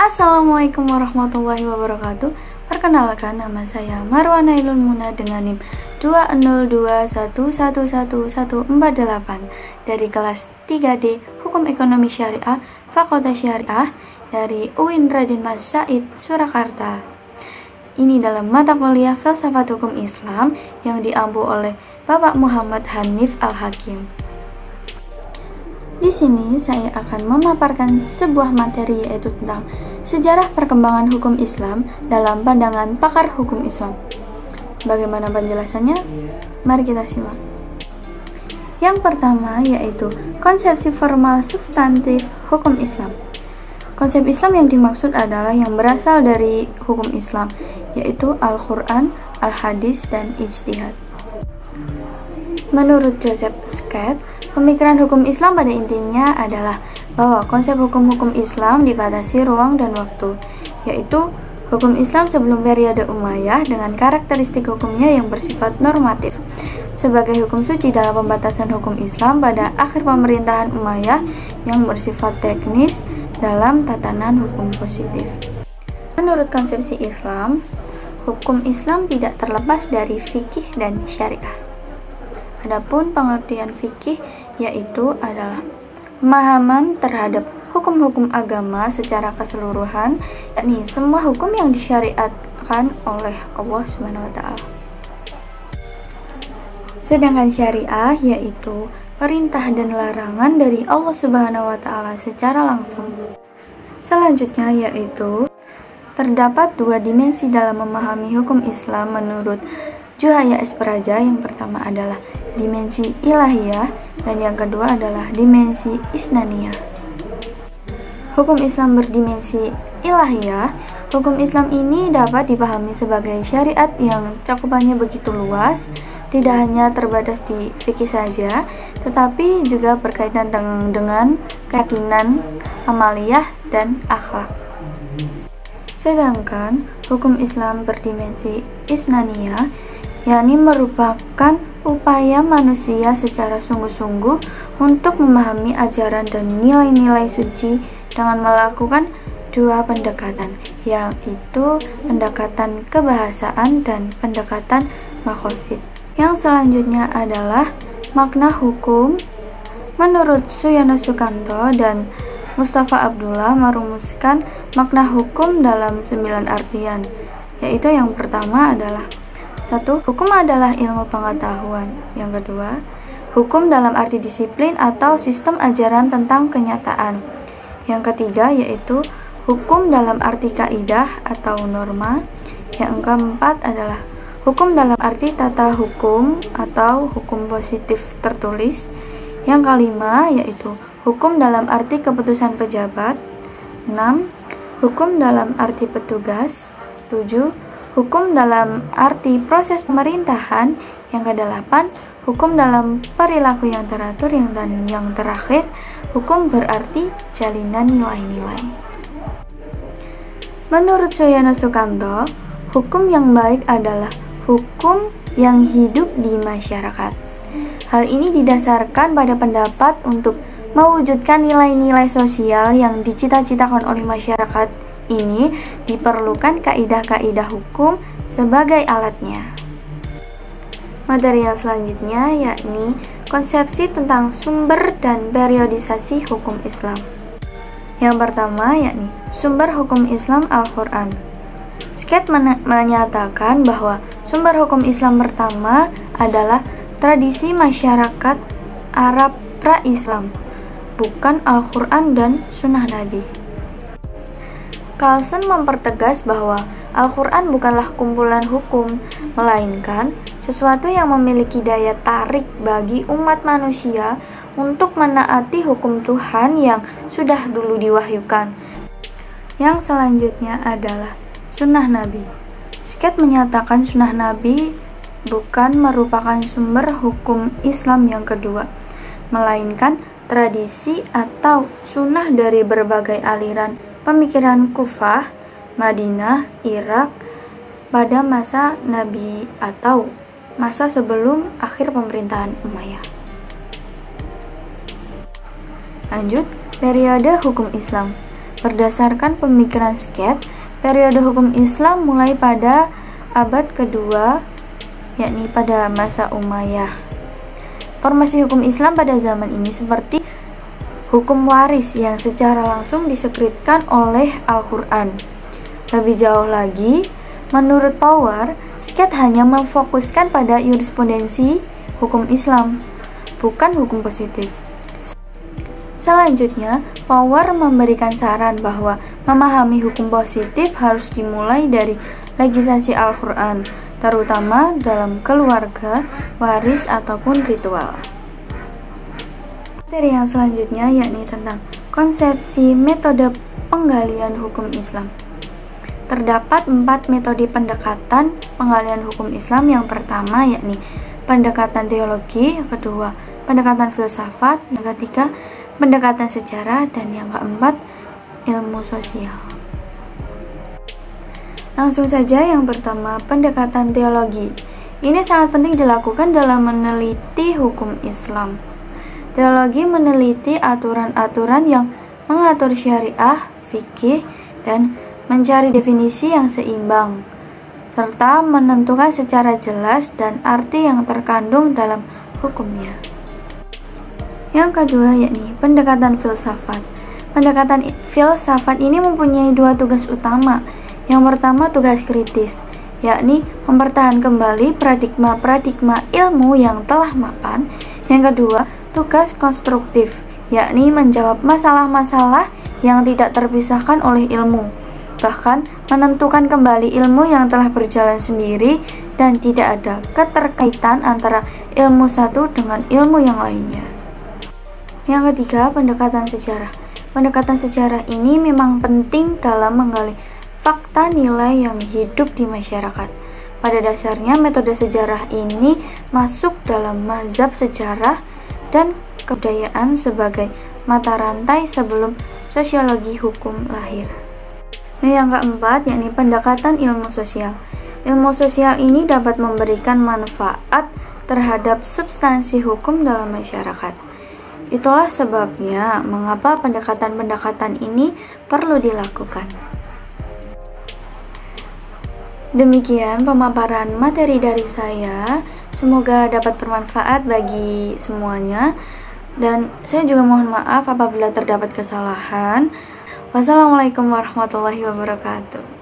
Assalamualaikum warahmatullahi wabarakatuh. Perkenalkan, nama saya Marwana Ilun Muna dengan NIM 202111148 dari kelas 3D Hukum Ekonomi Syariah Fakultas Syariah dari UIN Raden Mas Said, Surakarta. Ini dalam mata kuliah Filsafat Hukum Islam yang diampu oleh Bapak Muhammad Hanif Al-Hakim. Di sini saya akan memaparkan sebuah materi, yaitu tentang sejarah perkembangan hukum Islam dalam pandangan pakar hukum Islam. Bagaimana penjelasannya? Mari kita simak. Yang pertama yaitu konsepsi formal substantif hukum Islam. Konsep Islam yang dimaksud adalah yang berasal dari hukum Islam, yaitu Al-Quran, Al-Hadis, dan Ijtihad. Menurut Joseph Scott, pemikiran hukum Islam pada intinya adalah bahwa konsep hukum-hukum Islam dibatasi ruang dan waktu, yaitu hukum Islam sebelum periode Umayyah dengan karakteristik hukumnya yang bersifat normatif, sebagai hukum suci dalam pembatasan hukum Islam pada akhir pemerintahan Umayyah yang bersifat teknis dalam tatanan hukum positif. Menurut konsepsi Islam, hukum Islam tidak terlepas dari fikih dan syariah. Adapun pengertian fikih yaitu adalah pemahaman terhadap hukum-hukum agama secara keseluruhan, yakni semua hukum yang disyariatkan oleh Allah SWT. Sedangkan syariah yaitu perintah dan larangan dari Allah SWT secara langsung. Selanjutnya yaitu terdapat dua dimensi dalam memahami hukum Islam menurut Juhaya S. Praja. Yang pertama adalah dimensi ilahiyah dan yang kedua adalah dimensi isnaniyah. Hukum Islam berdimensi ilahiyah. Hukum Islam ini dapat dipahami sebagai syariat yang cakupannya begitu luas, tidak hanya terbatas di fikih saja, tetapi juga berkaitan dengan keyakinan, amaliyah, dan akhlak. Sedangkan hukum Islam berdimensi isnaniyah, yakni merupakan upaya manusia secara sungguh-sungguh untuk memahami ajaran dan nilai-nilai suci dengan melakukan dua pendekatan, yaitu pendekatan kebahasaan dan pendekatan maqasid. Yang selanjutnya adalah makna hukum. Menurut Suyono Sukanto dan Mustafa Abdullah merumuskan makna hukum dalam 9 artian, yaitu yang pertama adalah 1. Hukum adalah ilmu pengetahuan. Yang kedua, hukum dalam arti disiplin atau sistem ajaran tentang kenyataan. Yang ketiga yaitu hukum dalam arti kaidah atau norma. Yang keempat adalah hukum dalam arti tata hukum atau hukum positif tertulis. Yang kelima yaitu hukum dalam arti keputusan pejabat. 6. Hukum dalam arti petugas. 7. Hukum dalam arti proses pemerintahan. Yang kedelapan, hukum dalam perilaku yang teratur. Dan yang terakhir, hukum berarti jalinan nilai-nilai. Menurut Suyono Sukanto, hukum yang baik adalah hukum yang hidup di masyarakat. Hal ini didasarkan pada pendapat untuk mewujudkan nilai-nilai sosial yang dicita-citakan oleh masyarakat. Ini diperlukan kaidah-kaidah hukum sebagai alatnya. Materi yang selanjutnya yakni konsepsi tentang sumber dan periodisasi hukum Islam. Yang pertama yakni sumber hukum Islam Al-Quran. Scott menyatakan bahwa sumber hukum Islam pertama adalah tradisi masyarakat Arab pra-Islam, bukan Al-Quran dan Sunnah Nabi. Carlson mempertegas bahwa Al-Quran bukanlah kumpulan hukum, melainkan sesuatu yang memiliki daya tarik bagi umat manusia untuk menaati hukum Tuhan yang sudah dulu diwahyukan. Yang selanjutnya adalah Sunnah Nabi. Scott menyatakan Sunnah Nabi bukan merupakan sumber hukum Islam yang kedua, melainkan tradisi atau sunnah dari berbagai aliran pemikiran Kufah, Madinah, Irak pada masa Nabi atau masa sebelum akhir pemerintahan Umayyah. Lanjut, periode hukum Islam. Berdasarkan pemikiran Sked, periode hukum Islam mulai pada abad kedua, yakni pada masa Umayyah. Formasi hukum Islam pada zaman ini seperti hukum waris yang secara langsung disekretkan oleh Al-Quran. Lebih jauh lagi, menurut Power, Sked hanya memfokuskan pada jurisprudensi hukum Islam, bukan hukum positif. Selanjutnya, Power memberikan saran bahwa memahami hukum positif harus dimulai dari legislasi Al-Quran, terutama dalam keluarga, waris, ataupun ritual. Materi yang selanjutnya yakni tentang konsepsi metode penggalian hukum Islam. Terdapat 4 metode pendekatan penggalian hukum Islam. Yang pertama yakni pendekatan teologi, yang kedua pendekatan filsafat, yang ketiga pendekatan sejarah, dan yang keempat ilmu sosial. Langsung saja, yang pertama pendekatan teologi. Ini sangat penting dilakukan dalam meneliti hukum Islam. Teologi meneliti aturan-aturan yang mengatur syariah, fikih, dan mencari definisi yang seimbang, serta menentukan secara jelas dan arti yang terkandung dalam hukumnya. Yang kedua yakni pendekatan filsafat. Pendekatan filsafat ini mempunyai 2 tugas utama. Yang pertama tugas kritis, yakni mempertahankan kembali paradigma ilmu yang telah mapan. Yang kedua tugas konstruktif, yakni menjawab masalah-masalah yang tidak terpisahkan oleh ilmu, bahkan menentukan kembali ilmu yang telah berjalan sendiri dan tidak ada keterkaitan antara ilmu satu dengan ilmu yang lainnya. Yang ketiga, pendekatan sejarah. Pendekatan sejarah ini memang penting dalam menggali fakta nilai yang hidup di masyarakat. Pada dasarnya, metode sejarah ini masuk dalam mazhab sejarah dan kebudayaan sebagai mata rantai sebelum sosiologi hukum lahir. Yang keempat, yakni pendekatan ilmu sosial. Ilmu sosial ini dapat memberikan manfaat terhadap substansi hukum dalam masyarakat. Itulah sebabnya mengapa pendekatan-pendekatan ini perlu dilakukan. Demikian pemaparan materi dari saya. Semoga dapat bermanfaat bagi semuanya. Dan saya juga mohon maaf apabila terdapat kesalahan. Wassalamualaikum warahmatullahi wabarakatuh.